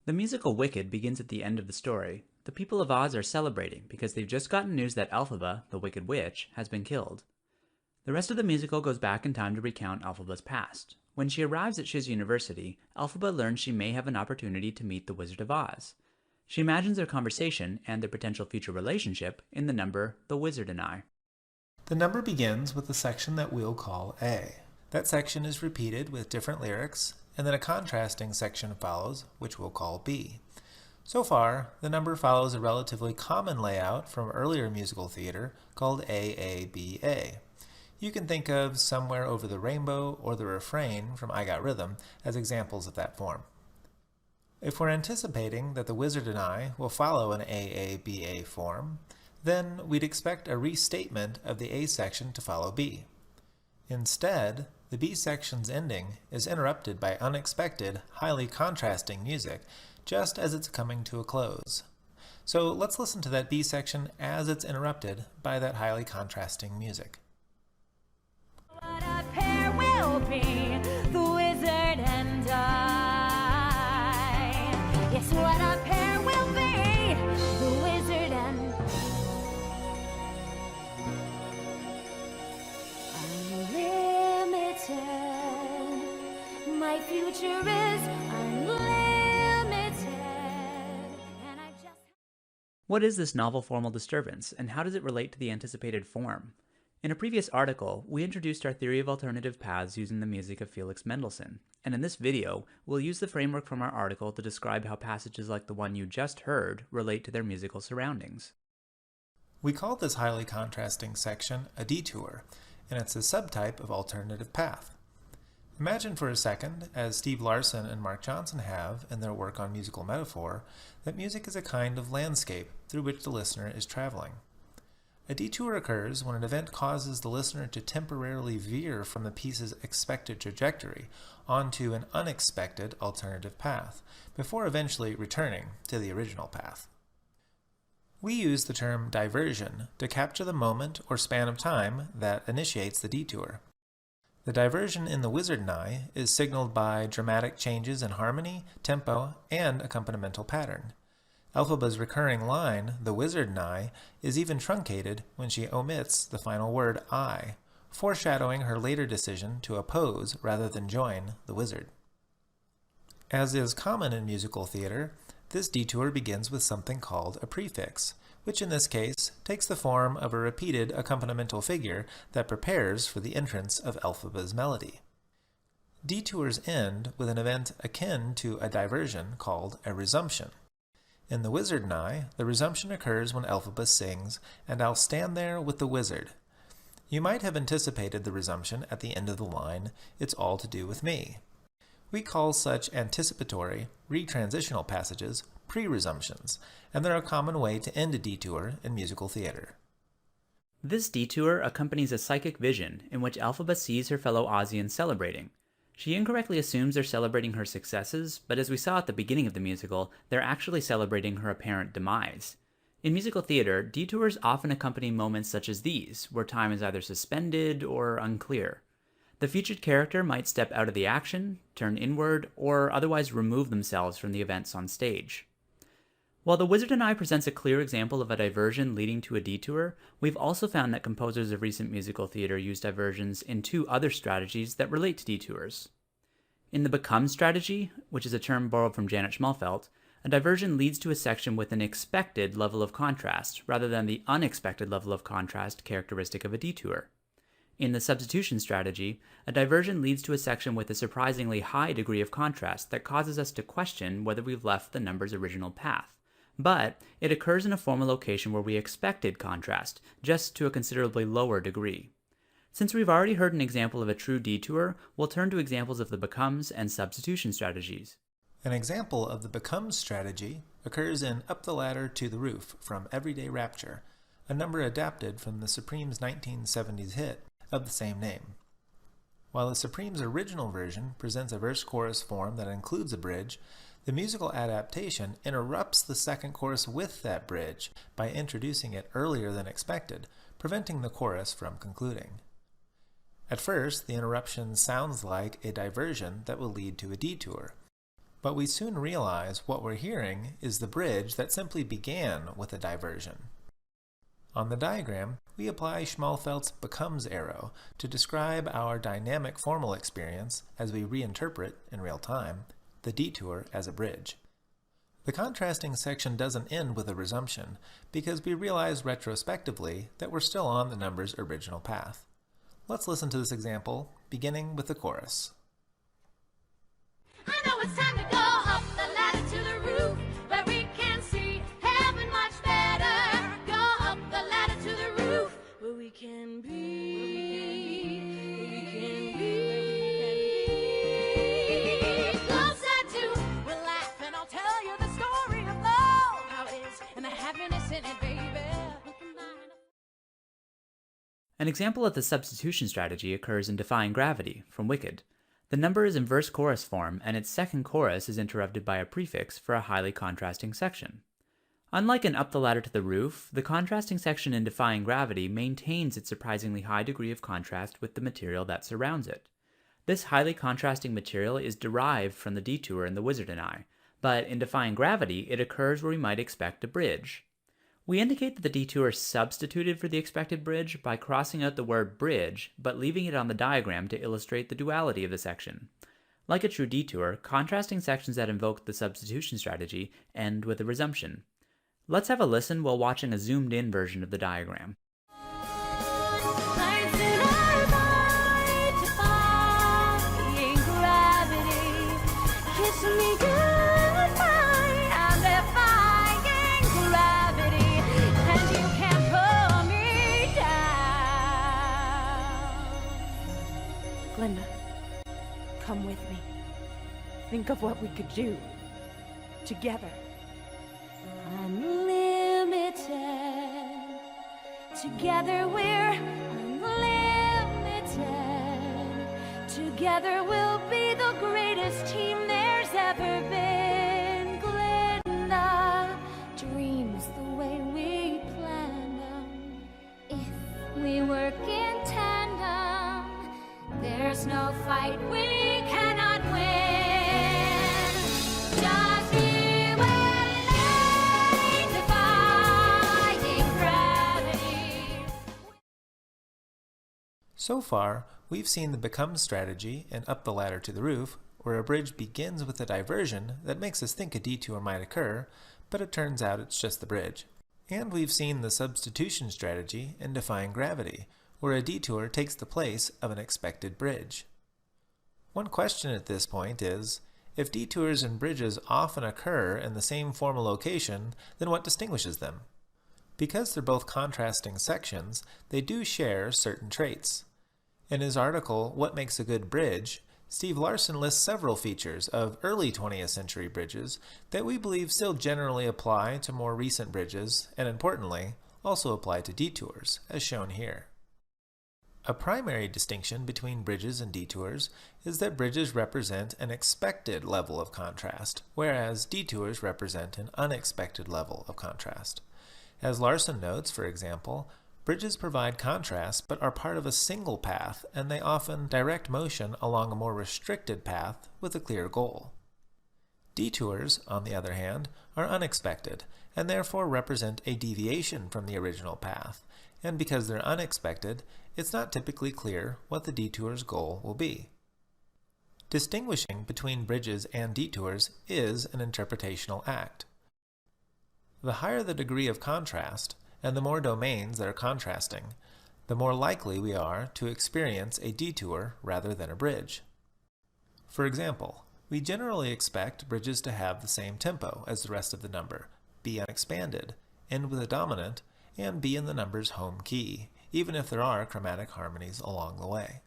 The musical Wicked begins at the end of the story. The people of Oz are celebrating because they've just gotten news that Elphaba, the Wicked Witch, has been killed. The rest of the musical goes back in time to recount Elphaba's past. When she arrives at Shiz University, Elphaba learns she may have an opportunity to meet the Wizard of Oz. She imagines their conversation and their potential future relationship in the number The Wizard and I. The number begins with the section that we'll call A. That section is repeated with different lyrics, and then a contrasting section follows, which we'll call B. So far, the number follows a relatively common layout from earlier musical theater called AABA. You can think of Somewhere Over the Rainbow or the refrain from I Got Rhythm as examples of that form. If we're anticipating that The Wizard and I will follow an AABA form, then we'd expect a restatement of the A section to follow B. Instead, the B section's ending is interrupted by unexpected, highly contrasting music, just as it's coming to a close. So let's listen to that B section as it's interrupted by that highly contrasting music. What a pair will be, the wizard and I. Yes, what a pair will be, the wizard and unlimited. My future is unlimited. And I just... What is this novel formal disturbance, and how does it relate to the anticipated form? In a previous article, we introduced our theory of alternative paths using the music of Felix Mendelssohn, and in this video, we'll use the framework from our article to describe how passages like the one you just heard relate to their musical surroundings. We call this highly contrasting section a detour, and it's a subtype of alternative path. Imagine for a second, as Steve Larson and Mark Johnson have in their work on musical metaphor, that music is a kind of landscape through which the listener is traveling. A detour occurs when an event causes the listener to temporarily veer from the piece's expected trajectory onto an unexpected alternative path, before eventually returning to the original path. We use the term diversion to capture the moment or span of time that initiates the detour. The diversion in The Wizard and I is signaled by dramatic changes in harmony, tempo, and accompanimental pattern. Elphaba's recurring line, "The Wizard and I," is even truncated when she omits the final word I, foreshadowing her later decision to oppose rather than join the wizard. As is common in musical theater, this detour begins with something called a prefix, which in this case takes the form of a repeated accompanimental figure that prepares for the entrance of Elphaba's melody. Detours end with an event akin to a diversion called a resumption. In The Wizard and I, the resumption occurs when Elphaba sings, "And I'll stand there with the wizard." You might have anticipated the resumption at the end of the line, "It's all to do with me." We call such anticipatory, retransitional passages pre-resumptions, and they're a common way to end a detour in musical theater. This detour accompanies a psychic vision in which Elphaba sees her fellow Ozians celebrating. She incorrectly assumes they're celebrating her successes, but as we saw at the beginning of the musical, they're actually celebrating her apparent demise. In musical theater, detours often accompany moments such as these, where time is either suspended or unclear. The featured character might step out of the action, turn inward, or otherwise remove themselves from the events on stage. While The Wizard and I presents a clear example of a diversion leading to a detour, we've also found that composers of recent musical theater use diversions in two other strategies that relate to detours. In the become strategy, which is a term borrowed from Janet Schmalfeld, a diversion leads to a section with an expected level of contrast, rather than the unexpected level of contrast characteristic of a detour. In the substitution strategy, a diversion leads to a section with a surprisingly high degree of contrast that causes us to question whether we've left the number's original path. But it occurs in a formal location where we expected contrast, just to a considerably lower degree. Since we've already heard an example of a true detour, we'll turn to examples of the becomes and substitution strategies. An example of the become strategy occurs in Up the Ladder to the Roof from Everyday Rapture, a number adapted from the Supremes' 1970s hit of the same name. While the Supremes' original version presents a verse-chorus form that includes a bridge, the musical adaptation interrupts the second chorus with that bridge by introducing it earlier than expected, preventing the chorus from concluding. At first, the interruption sounds like a diversion that will lead to a detour. But we soon realize what we're hearing is the bridge that simply began with a diversion. On the diagram, we apply Schmalfeld's becomes arrow to describe our dynamic formal experience as we reinterpret, in real time, the detour as a bridge. The contrasting section doesn't end with a resumption because we realize retrospectively that we're still on the number's original path. Let's listen to this example, beginning with the chorus. I know it's time to go up the ladder to the roof where we can see heaven much better. Go up the ladder to the roof where we can be. Closer to, we'll laugh and I'll tell you the story of love, how it is and the happiness in it, baby. An example of the substitution strategy occurs in Defying Gravity from Wicked. The number is in verse chorus form, and its second chorus is interrupted by a prefix for a highly contrasting section. Unlike in Up the Ladder to the Roof, the contrasting section in Defying Gravity maintains its surprisingly high degree of contrast with the material that surrounds it. This highly contrasting material is derived from the detour in The Wizard and I, but in Defying Gravity it occurs where we might expect a bridge. We indicate that the detour substituted for the expected bridge by crossing out the word bridge, but leaving it on the diagram to illustrate the duality of the section. Like a true detour, contrasting sections that invoke the substitution strategy end with a resumption. Let's have a listen while watching a zoomed-in version of the diagram. Glinda, come with me. Think of what we could do together. Unlimited. Together we're unlimited. Together we'll be the greatest team there's ever been. Glinda, dreams the way we plan them. If we work in tandem, there's no fight we cannot win. Just you and me, defying gravity. So far, we've seen the become strategy in Up the Ladder to the Roof, where a bridge begins with a diversion that makes us think a detour might occur, but it turns out it's just the bridge. And we've seen the substitution strategy in Defying Gravity, where a detour takes the place of an expected bridge. One question at this point is, if detours and bridges often occur in the same formal location, then what distinguishes them? Because they're both contrasting sections, they do share certain traits. In his article, What Makes a Good Bridge, Steve Larson lists several features of early 20th century bridges that we believe still generally apply to more recent bridges, and importantly, also apply to detours, as shown here. A primary distinction between bridges and detours is that bridges represent an expected level of contrast, whereas detours represent an unexpected level of contrast. As Larson notes, for example, bridges provide contrast but are part of a single path, and they often direct motion along a more restricted path with a clear goal. Detours, on the other hand, are unexpected, and therefore represent a deviation from the original path, and because they're unexpected, it's not typically clear what the detour's goal will be. Distinguishing between bridges and detours is an interpretational act. The higher the degree of contrast, and the more domains that are contrasting, the more likely we are to experience a detour rather than a bridge. For example, we generally expect bridges to have the same tempo as the rest of the number, be unexpanded, end with a dominant, and be in the number's home key, even if there are chromatic harmonies along the way.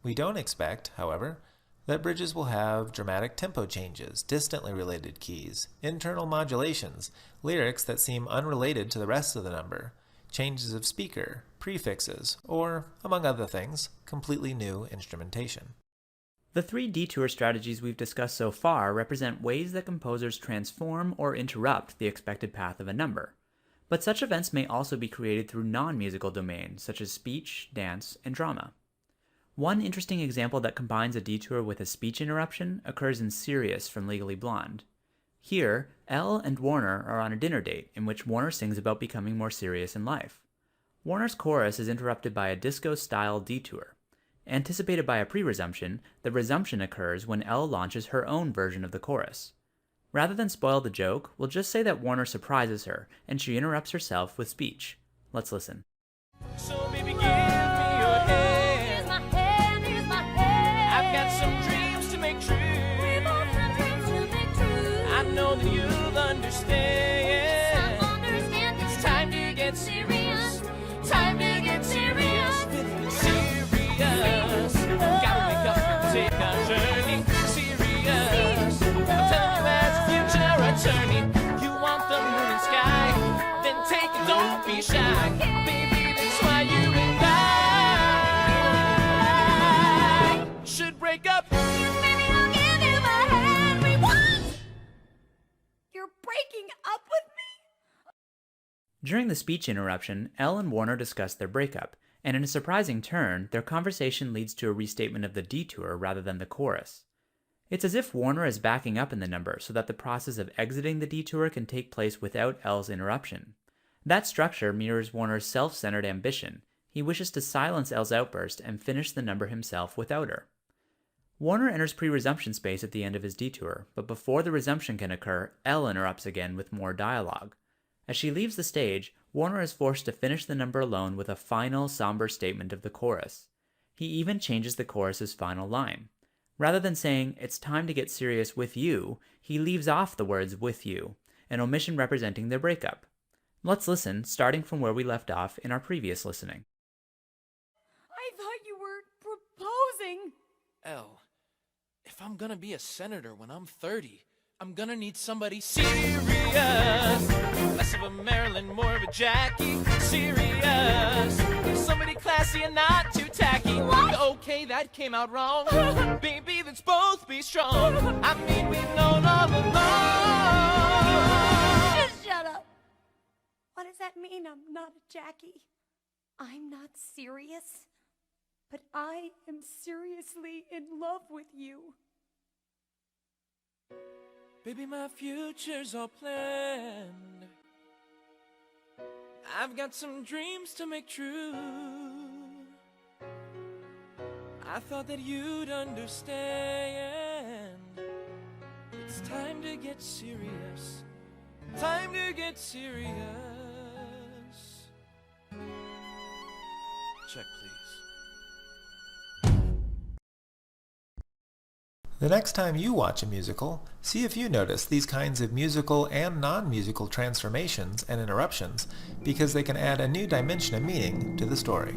We don't expect, however, that bridges will have dramatic tempo changes, distantly related keys, internal modulations, lyrics that seem unrelated to the rest of the number, changes of speaker, prefixes, or, among other things, completely new instrumentation. The three detour strategies we've discussed so far represent ways that composers transform or interrupt the expected path of a number. But such events may also be created through non-musical domains such as speech, dance, and drama. One interesting example that combines a detour with a speech interruption occurs in Sirius from Legally Blonde. Here, Elle and Warner are on a dinner date in which Warner sings about becoming more serious in life. Warner's chorus is interrupted by a disco-style detour. Anticipated by a pre-resumption, the resumption occurs when Elle launches her own version of the chorus. Rather than spoil the joke, we'll just say that Warner surprises her, and she interrupts herself with speech. Let's listen. So baby, give me your hand. Here's my hand, here's my hand. I've got some dreams to make true. We've got some dreams to make true. I know that you'll understand. Some understand It's time to get serious. Time to get serious. Serious. Gotta wake up and take a journey. Serious. I'm telling you as a future attorney. You want the moon and sky? Then take it, don't be shy. Baby, that's why you and I should break up. Baby, I'll give you my hand. We want. You're breaking up with me? During the speech interruption, Elle and Warner discuss their breakup, and in a surprising turn, their conversation leads to a restatement of the detour rather than the chorus. It's as if Warner is backing up in the number so that the process of exiting the detour can take place without Elle's interruption. That structure mirrors Warner's self-centered ambition. He wishes to silence Elle's outburst and finish the number himself without her. Warner enters pre-resumption space at the end of his detour, but before the resumption can occur, Elle interrupts again with more dialogue. As she leaves the stage, Warner is forced to finish the number alone with a final somber statement of the chorus. He even changes the chorus's final line. Rather than saying, "It's time to get serious with you," he leaves off the words "with you," an omission representing their breakup. Let's listen, starting from where we left off in our previous listening. I thought you were proposing. Elle, if I'm gonna be a senator when I'm 30, I'm gonna need somebody serious. Less of a Marilyn, more of a Jackie. Serious. Somebody classy and not too tacky. What? Okay, that came out wrong. Baby, let's both be strong. I mean, we've known all along. Just shut up. What does that mean? I'm not a Jackie. I'm not serious. But I am seriously in love with you. Baby, my future's all planned. I've got some dreams to make true. I thought that you'd understand. It's time to get serious. Time to get serious. Check, please. The next time you watch a musical, see if you notice these kinds of musical and non-musical transformations and interruptions, because they can add a new dimension of meaning to the story.